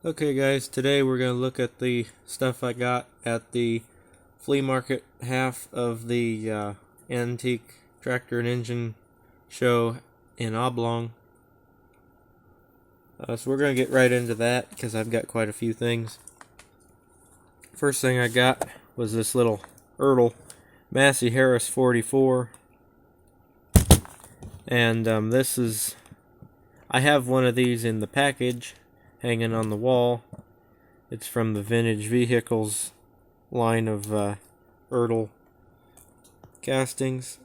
Okay guys, today we're going to look at the stuff I got at the flea market half of the antique tractor and engine show in Oblong. So we're going to get right into that because I've got quite a few things. First thing I got was this little Ertl Massey Harris 44. And I have one of these in the package hanging on the wall. It's from the Vintage Vehicles line of Ertl castings.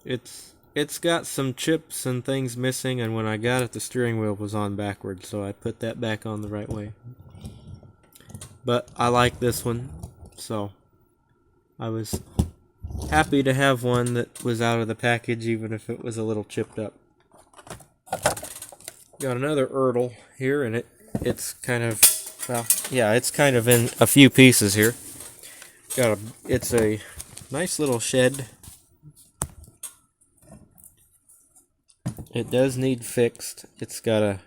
It's got some chips and things missing, and when I got it the steering wheel was on backwards, so I put that back on the right way. But I like this one, so I was happy to have one that was out of the package even if it was a little chipped up. Got another Ertl here, and it's kind of, well, yeah, it's kind of in a few pieces here. It's a nice little shed. It does need fixed. It's got a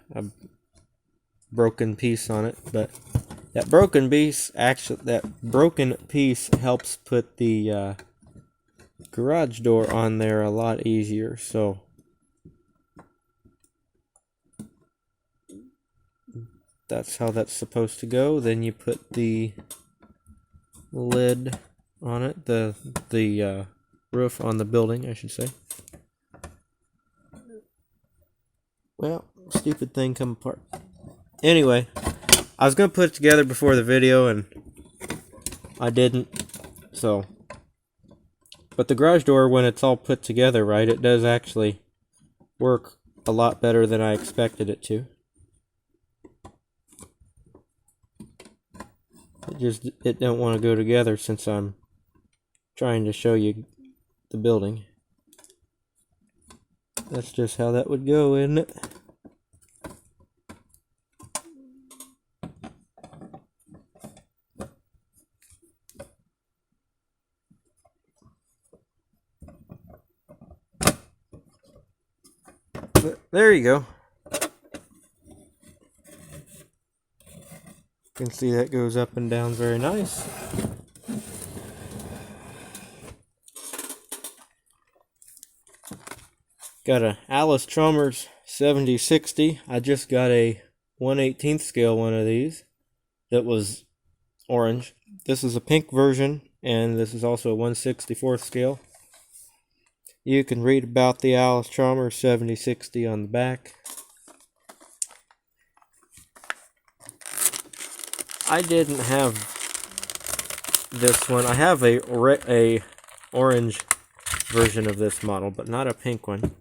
broken piece on it, but that broken piece helps put the garage door on there a lot easier. So that's how that's supposed to go. Then you put the lid on it, the roof on the building, I should say. Well, stupid thing come apart. Anyway, I was going to put it together before the video, and I didn't. So, but the garage door, when it's all put together right, it does actually work a lot better than I expected it to. It don't want to go together since I'm trying to show you the building. That's just how that would go, isn't it? But there you go. You can see that goes up and down very nice. Got a Alice Chalmers 7060. I just got a 1/18 scale one of these that was orange. This is a pink version, and this is also a 1/64 scale. You can read about the Alice Chalmers 7060 on the back. I didn't have this one. I have a orange version of this model, but not a pink one.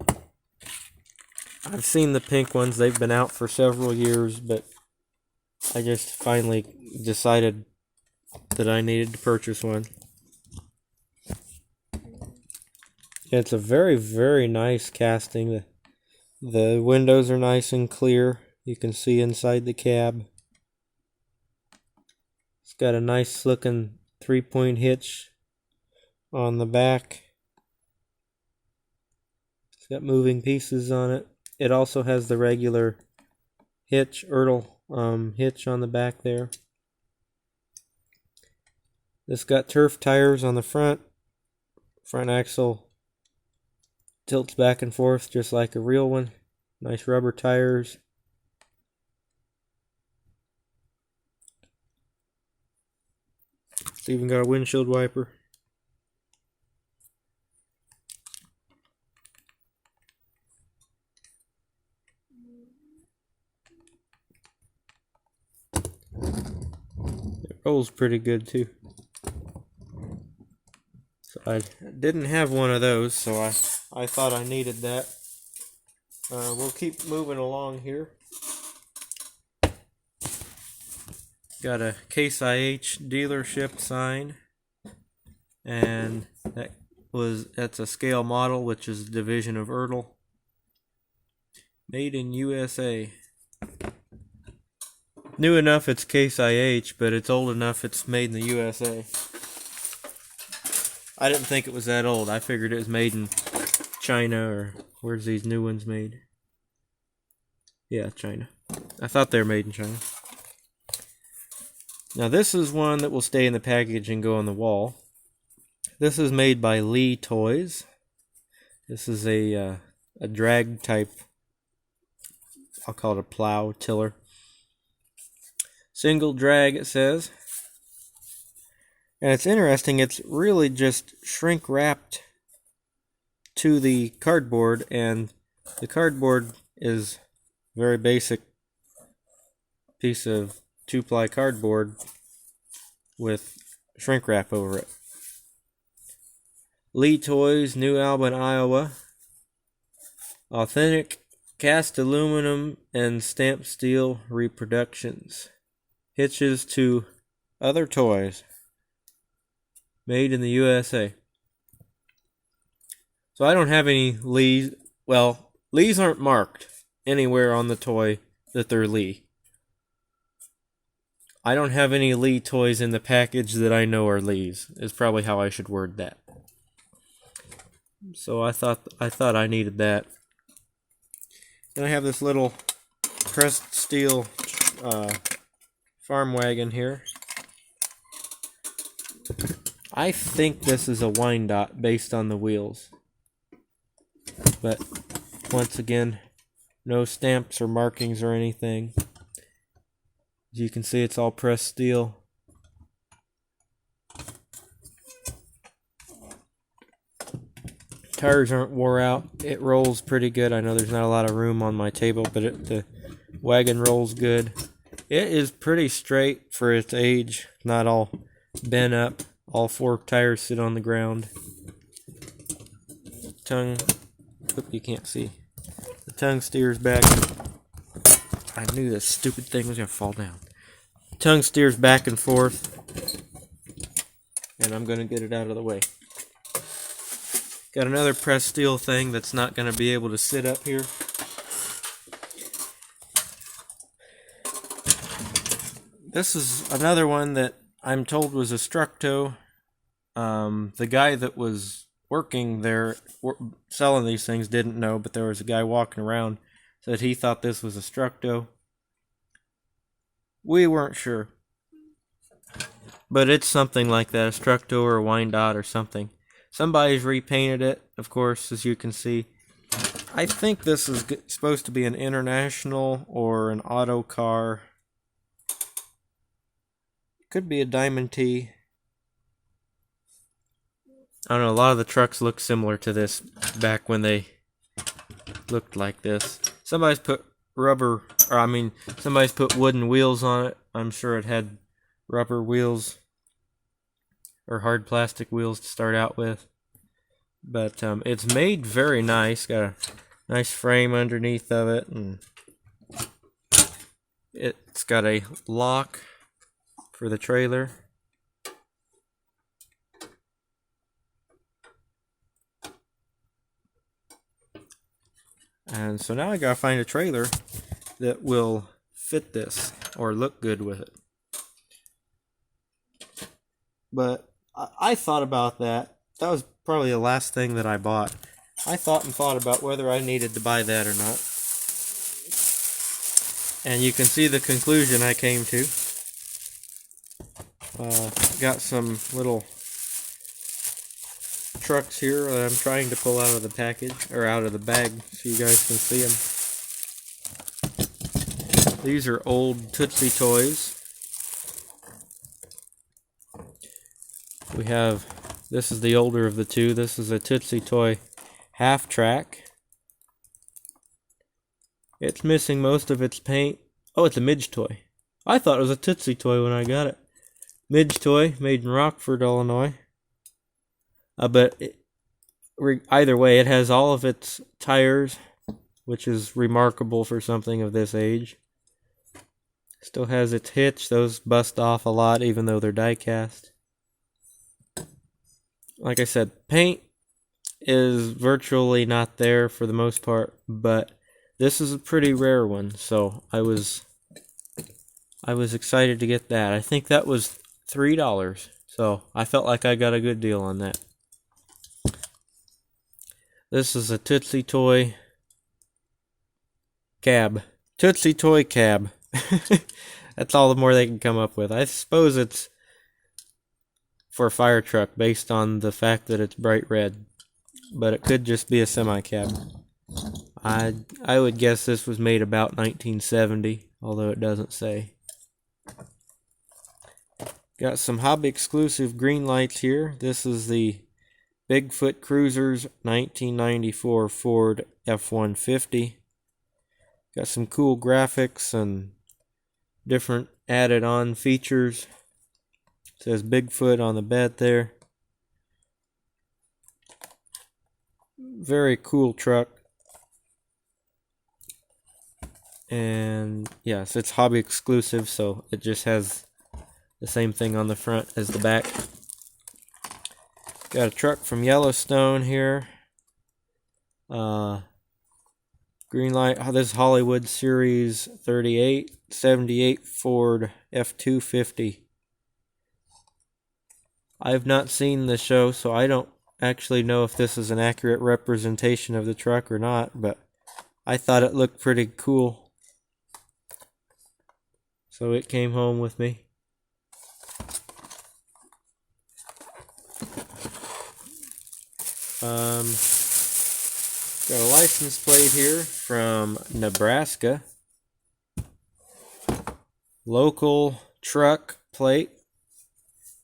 I've seen the pink ones. They've been out for several years, but I just finally decided that I needed to purchase one. It's a very, very nice casting. The windows are nice and clear. You can see inside the cab. It's got a nice looking 3-point hitch on the back. It's got moving pieces on it. It also has the regular hitch, Ertl hitch on the back there. This got turf tires on the front. Front axle tilts back and forth just like a real one. Nice rubber tires. It's even got a windshield wiper. It rolls pretty good too. So I didn't have one of those, so I thought I needed that. We'll keep moving along here. Got a Case IH dealership sign, and that's a scale model, which is a division of Ertl. Made in USA. New enough it's Case IH, but it's old enough it's made in the USA. I didn't think it was that old. I figured it was made in China, or where's these new ones made? Yeah, China. I thought they were made in China. Now this is one that will stay in the package and go on the wall. This is made by Flea Toys. This is a drag type, I'll call it a plow tiller. Single drag, it says. And it's interesting, it's really just shrink wrapped to the cardboard, and the cardboard is a very basic piece of 2-ply cardboard with shrink wrap over it. Flea Toys, New Albin, Iowa. Authentic cast aluminum and stamped steel reproductions. Hitches to other toys. Made in the USA. So I don't have any Lees. Well, Lees aren't marked anywhere on the toy that they're Flea. I don't have any Flea toys in the package that I know are Lees, is probably how I should word that. So I thought I needed that. Then I have this little pressed steel farm wagon here. I think this is a Wyandotte based on the wheels. But once again, no stamps or markings or anything. As you can see, it's all pressed steel. Tires aren't wore out. It rolls pretty good. I know there's not a lot of room on my table, but the wagon rolls good. It is pretty straight for its age. Not all bent up. All 4 tires sit on the ground. Tongue, you can't see. The tongue steers back. I knew this stupid thing was going to fall down. Tongue steers back and forth. And I'm going to get it out of the way. Got another pressed steel thing that's not going to be able to sit up here. This is another one that I'm told was a Structo. The guy that was working there selling these things didn't know, but there was a guy walking around said he thought this was a Structo. We weren't sure. But it's something like that, a Structo or a Wyandotte or something. Somebody's repainted it, of course, as you can see. I think this is supposed to be an International or an auto car. Could be a Diamond T. I don't know, a lot of the trucks look similar to this back when they looked like this. Somebody's put somebody's put wooden wheels on it. I'm sure it had rubber wheels or hard plastic wheels to start out with. But it's made very nice. Got a nice frame underneath of it, and it's got a lock for the trailer. And so now I gotta find a trailer that will fit this or look good with it. But I thought about that. That was probably the last thing that I bought. I thought about whether I needed to buy that or not. And you can see the conclusion I came to. Got some little trucks here that I'm trying to pull out of the package, or out of the bag, so you guys can see them. These are old Tootsie toys. We have, this is the older of the two. This is a Tootsie Toy half track. It's missing most of its paint. Oh, it's a Midge toy. I thought it was a Tootsie Toy when I got it. Midge toy, made in Rockford, Illinois. Either way, it has all of its tires, which is remarkable for something of this age. Still has its hitch. Those bust off a lot, even though they're die cast. Like I said, paint is virtually not there for the most part, but this is a pretty rare one, so I was excited to get that. I think that was $3, so I felt like I got a good deal on that. This is a Tootsie Toy cab. Tootsie Toy Cab. That's all the more they can come up with. I suppose it's for a fire truck based on the fact that it's bright red. But it could just be a semi-cab. I would guess this was made about 1970, although it doesn't say. Got some hobby exclusive green lights here. This is the Bigfoot Cruisers 1994 Ford F-150. Got some cool graphics and different added on features. It says Bigfoot on the bed there. Very cool truck. And yes, it's hobby exclusive, so it just has the same thing on the front as the back. Got a truck from Yellowstone here. Green light. This is Hollywood Series 38, 78 Ford F-250. I've not seen the show, so I don't actually know if this is an accurate representation of the truck or not, but I thought it looked pretty cool. So it came home with me. Got a license plate here from Nebraska. Local truck plate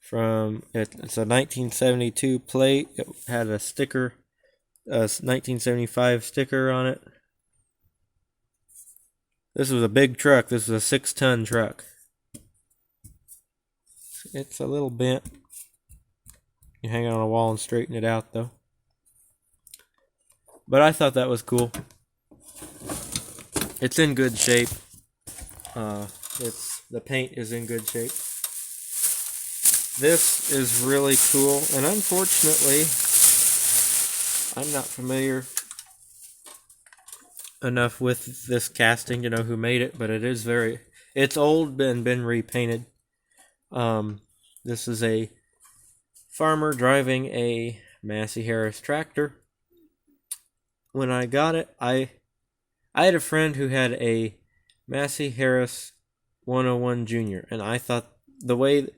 from it's a 1972 plate. It had a sticker, a 1975 sticker on it. This was a big truck. This was a 6-ton truck. It's a little bent. You hang it on a wall and straighten it out, though. But I thought that was cool. It's in good shape. The paint is in good shape. This is really cool, and unfortunately, I'm not familiar enough with this casting to know who made it, but it's old and been repainted. This is a farmer driving a Massey Harris tractor. When I got it, I had a friend who had a Massey Harris 101 Junior, and I thought the way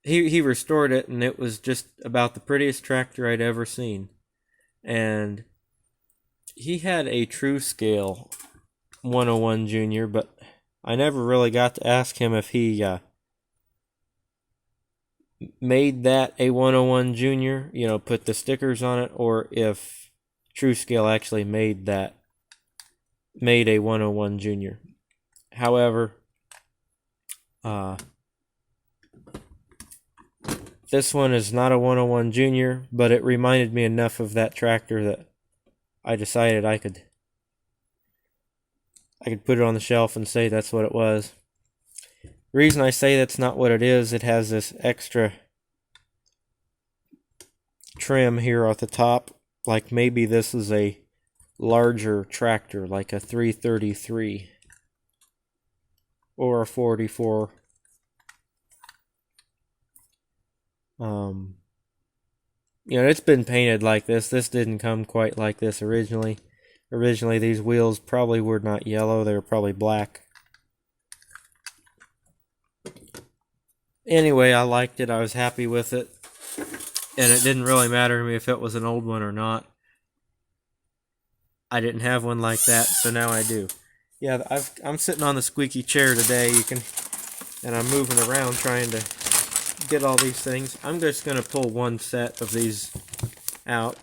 he restored it, and it was just about the prettiest tractor I'd ever seen. And he had a true scale 101 Junior, but I never really got to ask him if he made that a 101 Junior, put the stickers on it, or if True Scale actually made a 101 Junior. However, this one is not a 101 Junior, but it reminded me enough of that tractor that I decided I could put it on the shelf and say that's what it was. The reason I say that's not what it is, it has this extra trim here at the top. Like maybe this is a larger tractor, like a 333 or a 44. It's been painted like this. This didn't come quite like this originally. Originally, these wheels probably were not yellow. They were probably black. Anyway, I liked it. I was happy with it. And it didn't really matter to me if it was an old one or not. I didn't have one like that, so now I do. Yeah, I'm sitting on the squeaky chair today. And I'm moving around trying to get all these things. I'm just going to pull one set of these out.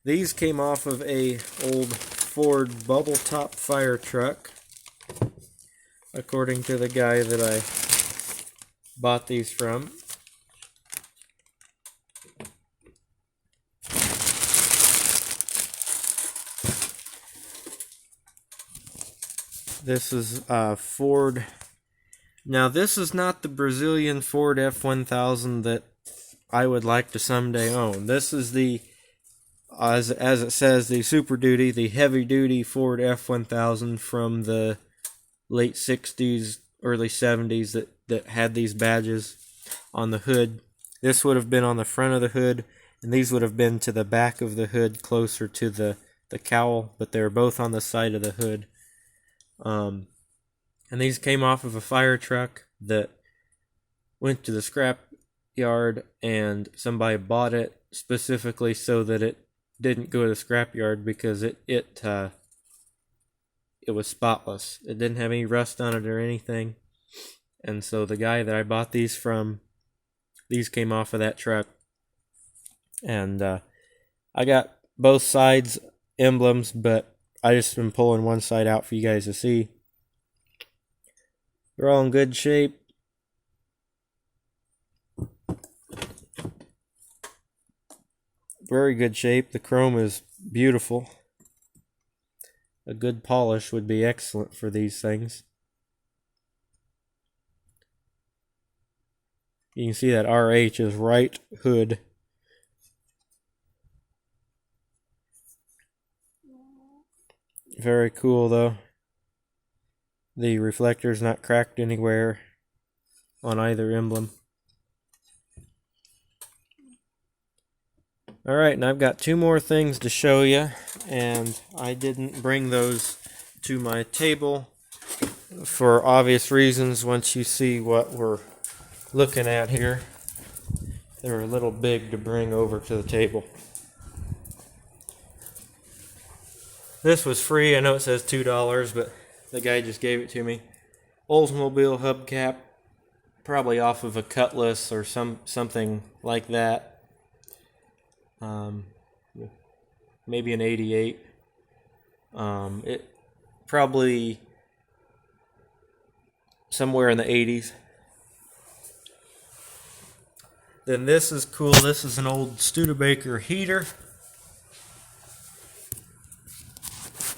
These came off of a old Ford bubble top fire truck, according to the guy that I bought these from. This is Ford. Now, this is not the Brazilian Ford F-1000 that I would like to someday own. This is the, as it says, the Super Duty, the heavy-duty Ford F-1000 from the late 60s, early 70s that had these badges on the hood. This would have been on the front of the hood, and these would have been to the back of the hood, closer to the cowl, but they're both on the side of the hood. And these came off of a fire truck that went to the scrap yard, and somebody bought it specifically so that it didn't go to the scrap yard because it was spotless. It didn't have any rust on it or anything. And so the guy that I bought these from, these came off of that truck. And I got both sides emblems, but I just been pulling one side out for you guys to see. They're all in good shape. Very good shape. The chrome is beautiful. A good polish would be excellent for these things. You can see that RH is right hood. Very cool though. The reflector's not cracked anywhere on either emblem. Alright, and I've got two more things to show you, and I didn't bring those to my table for obvious reasons. Once you see what we're looking at here, they're a little big to bring over to the table. This was free. I know it says $2, but the guy just gave it to me. Oldsmobile hubcap, probably off of a Cutlass or something like that. Maybe an 88. It probably somewhere in the 80s. Then this is cool. This is an old Studebaker heater.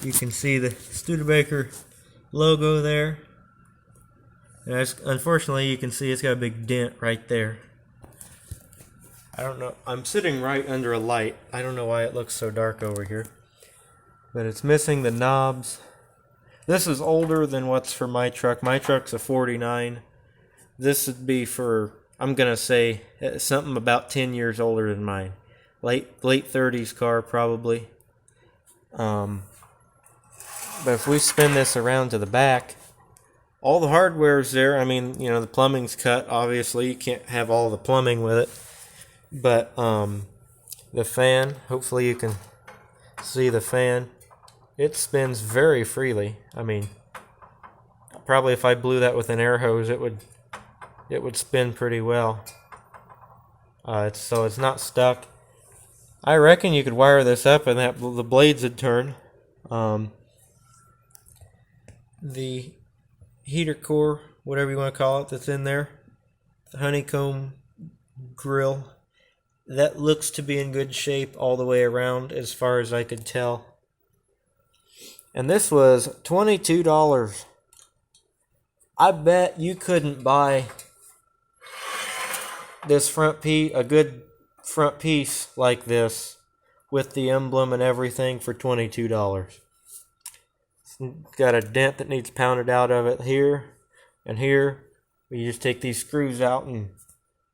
You can see the Studebaker logo there. And unfortunately, you can see it's got a big dent right there. I don't know. I'm sitting right under a light. I don't know why it looks so dark over here. But it's missing the knobs. This is older than what's for my truck. My truck's a 49. This would be for, I'm going to say, something about 10 years older than mine. Late 30s car, probably. But if we spin this around to the back, all the hardware's there. I mean, you know, the plumbing's cut, obviously. You can't have all the plumbing with it. But the fan, hopefully you can see the fan. It spins very freely. I mean, probably if I blew that with an air hose, it would spin pretty well. So it's not stuck. I reckon you could wire this up and the blades would turn. The heater core, whatever you want to call it, that's in there, the honeycomb grill, that looks to be in good shape all the way around as far as I could tell. And this was $22. I bet you couldn't buy this front piece, a good front piece like this with the emblem and everything, for $22. It's got a dent that needs pounded out of it here and here. You just take these screws out and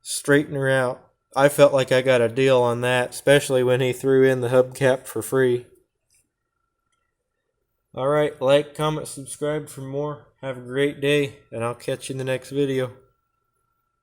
straighten her out. I felt like I got a deal on that, especially when he threw in the hubcap for free. Alright, like, comment, subscribe for more. Have a great day, and I'll catch you in the next video.